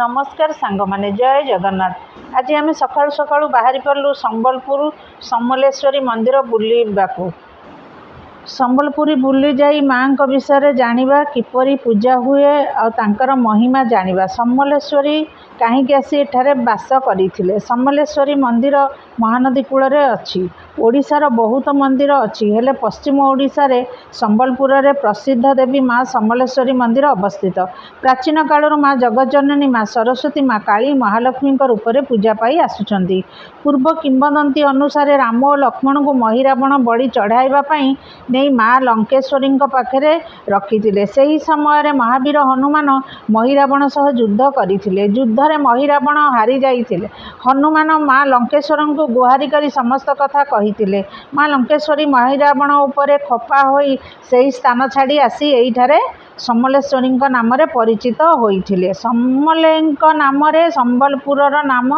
नमस्कार सांग माने जय जगन्नाथ। आज आम सकाळु सकाळु बाहरी पड़लु संबलपुर समलेश्वरी मंदिर बुलवाकू। संबलपुरी बुली जाई माँ को विषय जानिबा किपरि पूजा हुए और तांकर महिमा जानिबा। समलेश्वरी कहीं आसी एठारे बास करथिले। समलेश्वरी मंदिर महानदी कूल रे अछि। ओडिशार बहुत मंदिर अछि हेले पश्चिम ओडिशा रे संबलपुर रे प्रसिद्ध देवी माँ समलेश्वरी मंदिर अवस्थित। प्राचीन कालर माँ जगज्जननी माँ सरस्वती माँ काली महालक्ष्मी रूप में पूजा पाई आसुचंदी। पूर्व किंवदंती अनुसार राम और लक्ष्मण को महिरावण बलि चढ़ाइबा पई नहीं माँ लंकेश्वरी पाखे रखिथिले। सही समय महावीर हनुमान महिरावण सह युद्ध करथिले। युद्ध रे महिरावण हारी जाइथिले। हनुमान माँ लंकेश्वर को गुहारी करी समस्त कथा कहिथिले। माँ लंकेश्वरी महिरावण उपरे खपा होई सही स्थान छाड़ी आसी एठारे समलेश्वरी नाम परिचित होइथिले। समलेई नाम संबलपुर नाम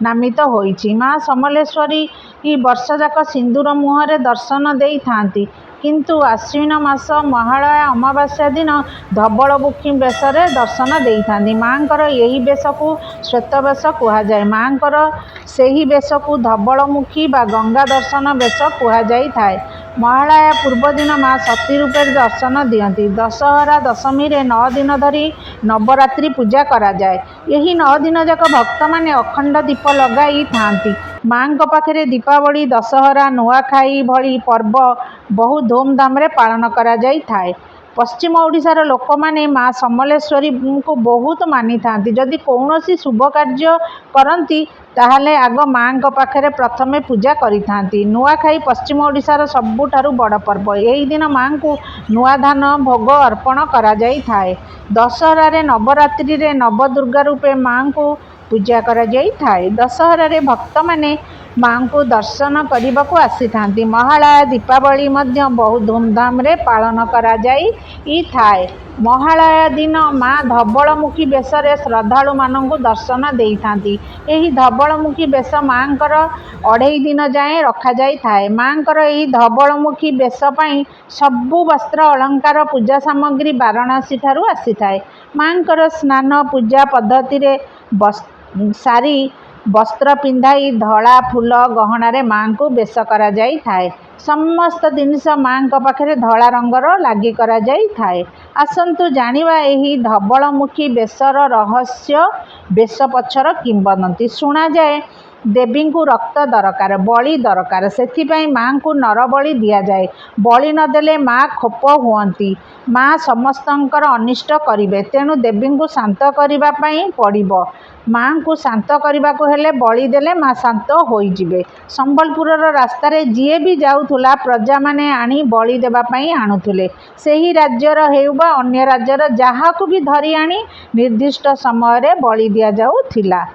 नामित होइछि। माँ समलेश्वरी वर्ष जाक सिंदूर मुहरे दर्शन देई थांती, किंतु आश्विन मास महालया अमावास्या दिन धवलमुखी बेश दर्शन दे था। माँ यही बेश को श्वेत बेश कहुए। माँ से बेश को धवलमुखी बा गंगा दर्शन बेश कहुए। महालया पूर्व दिन माँ सती रूपे दर्शन दियंती। दशहरा दशमी रे 9 दिन धरी नवरात्रि पूजा करा जाए। यही 9 दिन जाक भक्त माने अखंड दीप लगाई थांती। माँ पाखे दीपावली दशहरा नुआखाई भली पर्व बहु धूमधाम रे पालन करा जाई थाए। पश्चिम ओडिशार लोक माने माँ समलेश्वरी को बहुत मानी थांती। जदि कौनसी शुभ कार्य करती ताहले आग माँ पाखे प्रथमे पूजा करी थांती। नुआखाई पश्चिम ओडिशार सबुठारु बड़ पर्व। यही दिन माँ को नुआ धान भोग अर्पण करा जाई थाए। दशहरा रे नवरात्रि रे नवदुर्गा रूपे माँ को पूजा करा जाई थाए। दशहरा रे भक्त माने माँ को दर्शन करने को आसी थांती। महालया दीपावली मध्य बहुत धूमधाम रे पालन करा जाई थाए। महालया दिन माँ धवलमुखी बेश श्रद्धालु मानू दर्शन दे थांती। एही धवलमुखी बेश माँ 2.5 दिन जाए रखा जाई थाए। माँ एही धवलमुखी बेश पई सबु वस्त्र अलंकार पूजा सामग्री वाराणसी ठारू आसी थाए। माँ स्नान पूजा पद्धति रे सारी वस्त्र पिंधाई धला फूल गहणार माँ को बेश करा जाई थाए। समस्त जिनिस माँ पाखे धला रंगर लगी करा जाई थाए। आसंतु जानिबा एही धवलमुखी बेशर रहस्य बेश पछर किंवदंती। शुणा जाए देवी को रक्त दरकार, बलि दरकार, से माँ को नर बलि दिया जाए। बलि नदेले माँ खोप हुअंती। माँ समस्तंकर अनिष्ट करिवे, तेणु देवी को शांत करिबा पई पड़िबो। माँ को शांत करने को हेले बलि देले माँ शांत होई जिवे। संबलपुर रास्ता रे जीए भी जाउथुला प्रजा माने आनी बलि देबा पई आणुथुले। सेही राज्यर हेउबा अन्य राज्यर जहाकू भी धरी आनी निर्दिष्ट समय रे बलि दिया जाउथिला।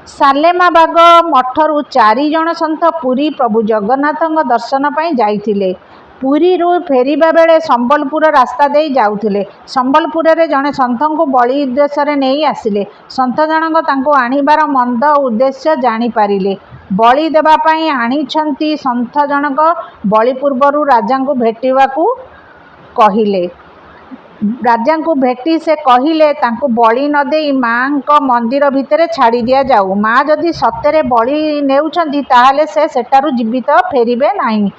सालेमाबाग मठरू 4 जण संत पुरी प्रभु जगन्नाथ दर्शन पाई जाइथिले। पुरी रू फेरिबा बेले संबलपुर रास्ता दे जाउथिले। संबलपुर रे जणे संत को बलि उद्देश्य रे नहीं आसिले। संत जनक तांको आनिबार मंद उद्देश्य जानी पारिले। बलि देबा पाई आनिछंती। संत जनक बलि पूर्वरु राजा को भेटिबाकू कहिले। राजा को भेटी से कहिले तांको बलि न देई माँ को मंदिर भितरे छाड़ी दिया जाऊ। माँ जदि सतरे बलि नेउछंती ताहाले से सेटारु जीवित फेरिबे नाही।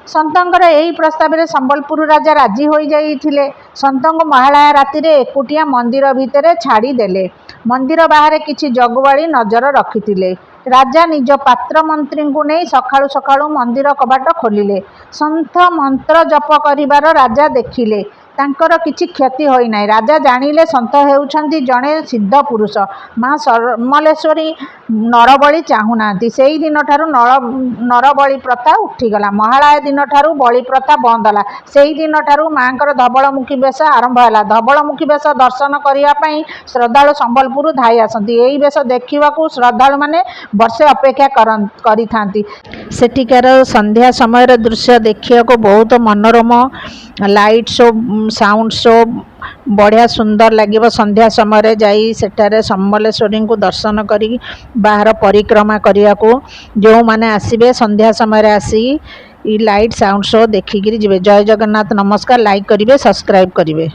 संतंकर यही प्रस्ताव रे संबलपुर राजा राजी हो जाइथिले। संत को महालया राति रे एकुटिया मंदिर भितरे छाड़ी देले। मंदिर बाहर किछि जगवाली नजर रखिथिले। राजा निज पात्र मंत्री को नहीं सकाळु सकाळु मंदिर कबाट खोलिले। संत मंत्र जप करिबार राजा देखिले। तांकर किछि क्षति होई नाही। राजा जानिले संत हेउछंती जणे सिद्ध पुरुष। माँ समलेश्वरी नरबली चाहुनांती। सेही दिन ठारू नरबली प्रथा उठिगला। महालया दिन ठारू बलि प्रथा बंद होला। सेही दिन ठारू माँ धवलमुखी बेश आरंभ होला। धवलमुखी बेश दर्शन करिया पई श्रद्धालु संबलपुर धाई आसंती। एही बेश देखिबाकू श्रद्धालु माने वर्षे अपेक्षा करी थांती। सेठिकार संध्या समय दृश्य देखिया को बहुत मनोरम, लाइट शो साउंड शो बढ़िया सुंदर लगे। संध्या समय जाई सेठारे समलेश्वरी को दर्शन करी बाहर परिक्रमा करिया को जो माने आसीबे संध्या समय आसी लाइट साउंड शो देखिकी जिवे। जय जगन्नाथ। नमस्कार। लाइक करिवे, सब्सक्राइब करिवे।